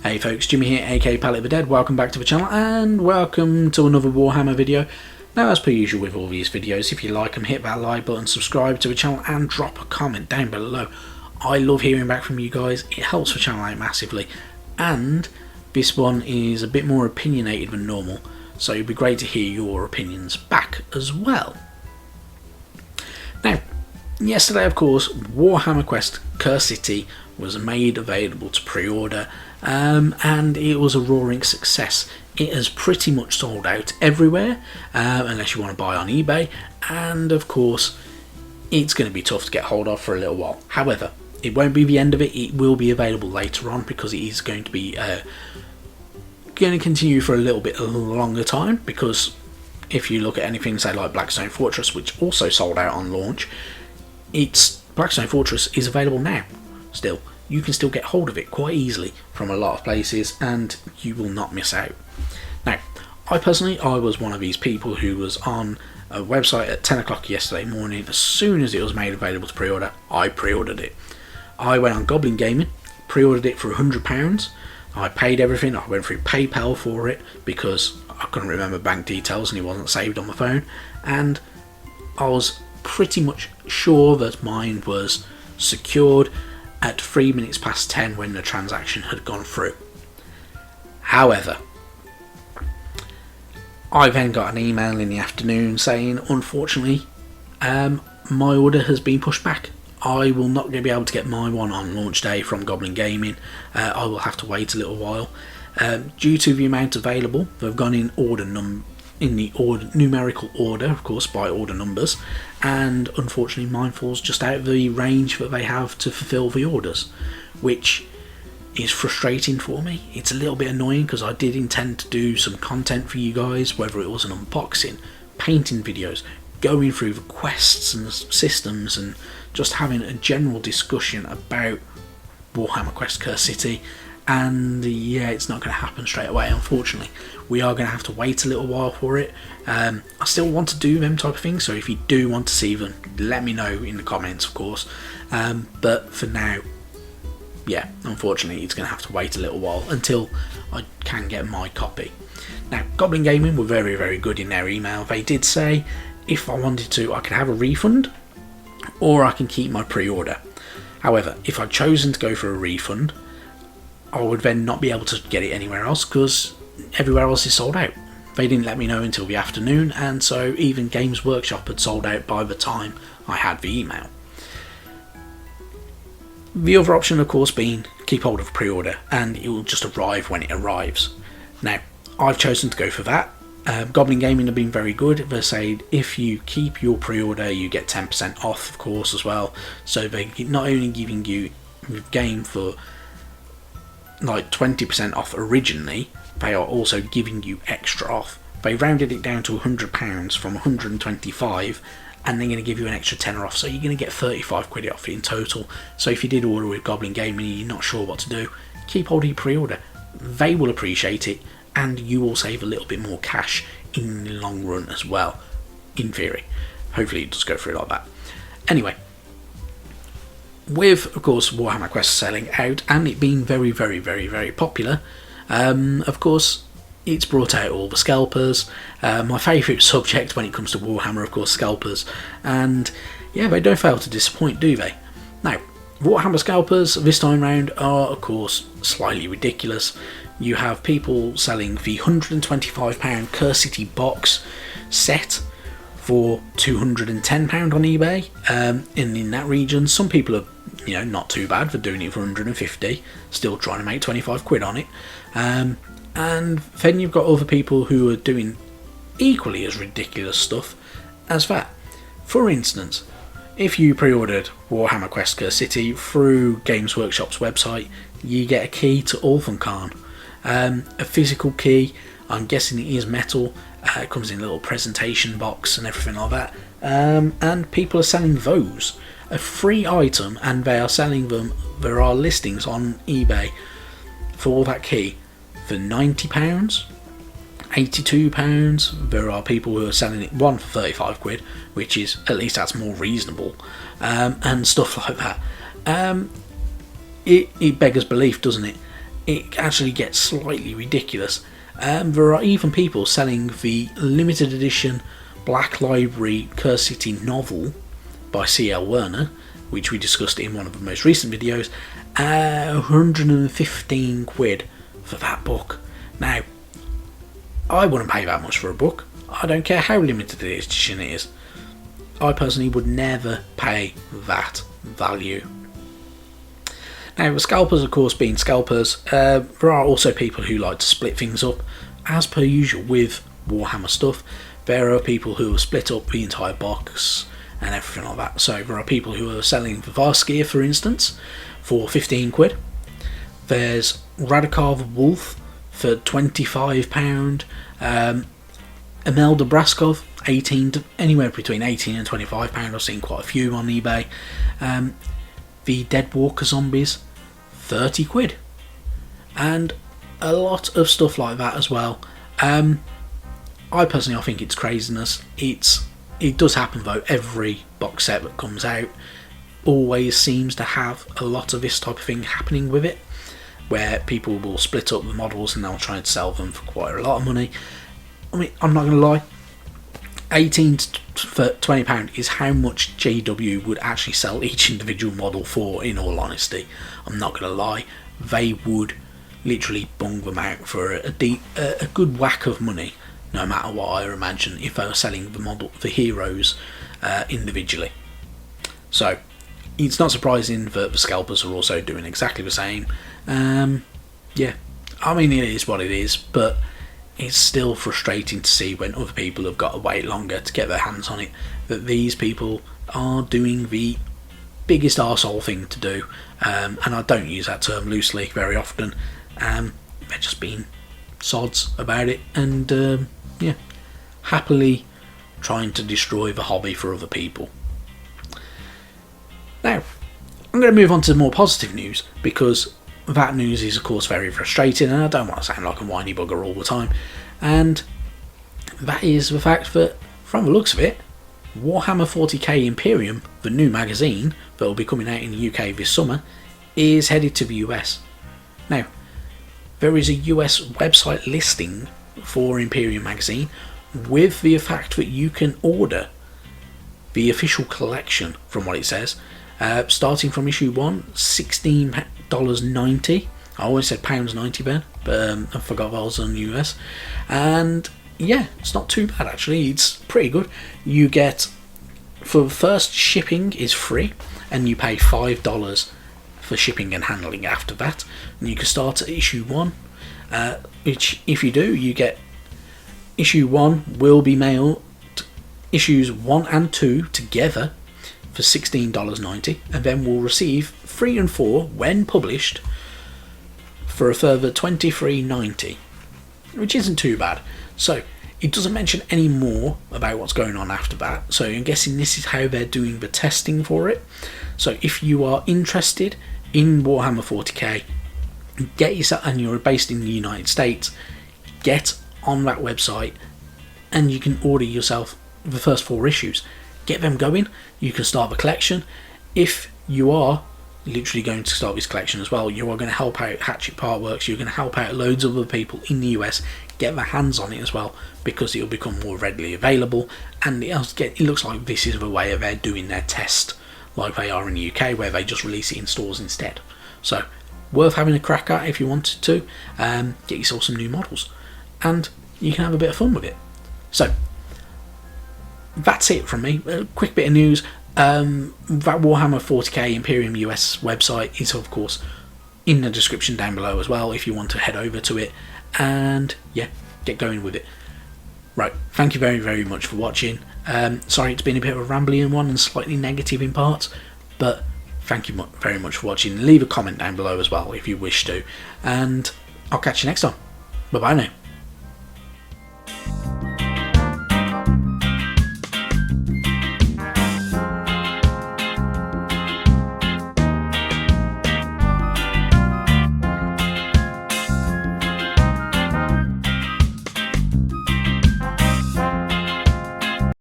Hey folks, Jimmy here, aka Pallet of the Dead. Welcome back to the channel and welcome to another Warhammer video. Now, as per usual with all these videos, if you like them, hit that like button, subscribe to the channel and drop a comment down below. I love hearing back from you guys, it helps the channel out massively. And this one is a bit more opinionated than normal, so it'd be great to hear your opinions back as well. Now, yesterday of course, Warhammer Cursed City was made available to pre-order, and it was a roaring success. It has pretty much sold out everywhere, unless you want to buy on eBay, and of course it's going to be tough to get hold of for a little while. However, it won't be the end of it. It will be available later on because it is going to be going to continue for a little bit longer time, because if you look at anything say like Blackstone Fortress, which also sold out on launch, Blackstone Fortress is available now still. You can still get hold of it quite easily from a lot of places and you will not miss out. Now, I was one of these people who was on a website at 10 o'clock yesterday morning. As soon as it was made available to pre-order, I pre-ordered it. I went on Goblin Gaming, pre-ordered it for £100. I paid everything. I went through PayPal for it because I couldn't remember bank details and it wasn't saved on my phone, and I was pretty much sure that mine was secured at 3 minutes past 10 when the transaction had gone through. However, I then got an email in the afternoon saying, unfortunately, my order has been pushed back. I will not be able to get my one on launch day from Goblin Gaming. I will have to wait a little while. Due to the amount available, they've gone in numerical order, of course, by order numbers, and unfortunately mine falls just out of the range that they have to fulfill the orders, which is frustrating for me. It's a little bit annoying because I did intend to do some content for you guys, whether it was an unboxing, painting videos, going through the quests and the systems, and just having a general discussion about Warhammer Cursed City. And yeah, it's not going to happen straight away, unfortunately. We are going to have to wait a little while for it. I still want to do them type of things, so if you do want to see them, let me know in the comments, of course. But for now, yeah, unfortunately it's going to have to wait a little while until I can get my copy. Now, Goblin Gaming were very, very good in their email. They did say if I wanted to, I could have a refund or I can keep my pre-order. However, if I'd chosen to go for a refund, I would then not be able to get it anywhere else because everywhere else is sold out. They didn't let me know until the afternoon, and so even Games Workshop had sold out by the time I had the email. The other option, of course, being keep hold of pre-order and it will just arrive when it arrives. Now, I've chosen to go for that. Goblin Gaming have been very good. They said if you keep your pre-order, you get 10% off, of course, as well. So they're not only giving you the game for like 20% off originally, they are also giving you extra off. They rounded it down to £100 from 125, and they're going to give you an extra tenner off, so you're going to get 35 quid off in total. So if you did order with Goblin Gaming and you're not sure what to do, keep hold of your pre-order. They will appreciate it, and you will save a little bit more cash in the long run as well, in theory. Hopefully it does go through like that. Anyway, with, of course, Warhammer Quest selling out and it being very, very, very, very popular, of course, it's brought out all the Scalpers. My favourite subject when it comes to Warhammer, of course, Scalpers. And yeah, they don't fail to disappoint, do they? Now, Warhammer Scalpers this time round are, of course, slightly ridiculous. You have people selling the £125 Cursed City box set for £210 on eBay. In that region, some people are, not too bad for doing it for 150, still trying to make 25 quid on it. And then you've got other people who are doing equally as ridiculous stuff as that. For instance, if you pre-ordered Warhammer Cursed City through Games Workshop's website, you get a key to Orphancon. A physical key, I'm guessing it is metal. It comes in a little presentation box and everything like that. And people are selling those. A free item, and they are selling them. There are listings on eBay for that key for £90, £82. There are people who are selling it one for 35 quid, which is, at least that's more reasonable, and stuff like that. It beggars belief, doesn't it? it actually gets slightly ridiculous. There are even people selling the limited edition Black Library Cursed City novel by C.L. Werner, which we discussed in one of the most recent videos, 115 quid for that book. Now, I wouldn't pay that much for a book. I don't care how limited edition it is. I personally would never pay that value. Now, the Scalpers, of course, being Scalpers, there are also people who like to split things up, as per usual with Warhammer stuff. There are people who have split up the entire box and everything like that. So there are people who are selling the Varskir, for instance, for 15 quid. There's Radikar the Wolf for £25. Imelda Braskov, anywhere between 18 and £25. I've seen quite a few on eBay. The Dead Walker Zombies, 30 quid. And a lot of stuff like that as well. I personally think it's craziness. It does happen though. Every box set that comes out always seems to have a lot of this type of thing happening with it, where people will split up the models and they'll try and sell them for quite a lot of money. I mean, I'm not going to lie, 18 for £20 is how much JW would actually sell each individual model for, in all honesty. I'm not going to lie, they would literally bung them out for a good whack of money, no matter what, I imagine, if they were selling the heroes individually. So it's not surprising that the Scalpers are also doing exactly the same. Yeah, I mean, it is what it is, but it's still frustrating to see when other people have got to wait longer to get their hands on it, that these people are doing the biggest arsehole thing to do, and I don't use that term loosely very often. They're just being sods about it, and yeah, happily trying to destroy the hobby for other people. Now, I'm going to move on to more positive news, because that news is of course very frustrating, and I don't want to sound like a whiny bugger all the time, and that is the fact that, from the looks of it, Warhammer 40k Imperium, the new magazine that will be coming out in the UK this summer, is headed to the US. Now, there is a US website listing for Imperium magazine, with the fact that you can order the official collection, from what it says, starting from issue 1, $16.90. I always said £90, Ben, but I forgot that I was on US. And yeah, it's not too bad actually, it's pretty good. You get, for the first shipping is free, and you pay $5 for shipping and handling after that. And you can start at issue 1, which if you do, you get issue 1 will be mailed, issues 1 and 2 together for $16.90, and then we'll receive 3 and 4 when published for a further $23.90, which isn't too bad. So it doesn't mention any more about what's going on after that, so I'm guessing this is how they're doing the testing for it. So if you are interested in Warhammer 40k, get yourself, and you're based in the United States, get on that website and you can order yourself the first 4 issues. Get them going, you can start the collection. If you are literally going to start this collection as well, you are going to help out Hatchet Partworks, you're going to help out loads of other people in the US get their hands on it as well, because it'll become more readily available, and it looks like this is the way they're doing their test, like they are in the UK, where they just release it in stores instead. So worth having a crack at if you wanted to. Get yourself some new models, and you can have a bit of fun with it. So that's it from me. A quick bit of news. That Warhammer 40k Imperium US website is of course in the description down below as well, if you want to head over to it and yeah, get going with it. Right, thank you very, very much for watching. Sorry it's been a bit of a rambling one and slightly negative in parts, but thank you very much for watching. Leave a comment down below as well if you wish to, and I'll catch you next time. Bye bye now.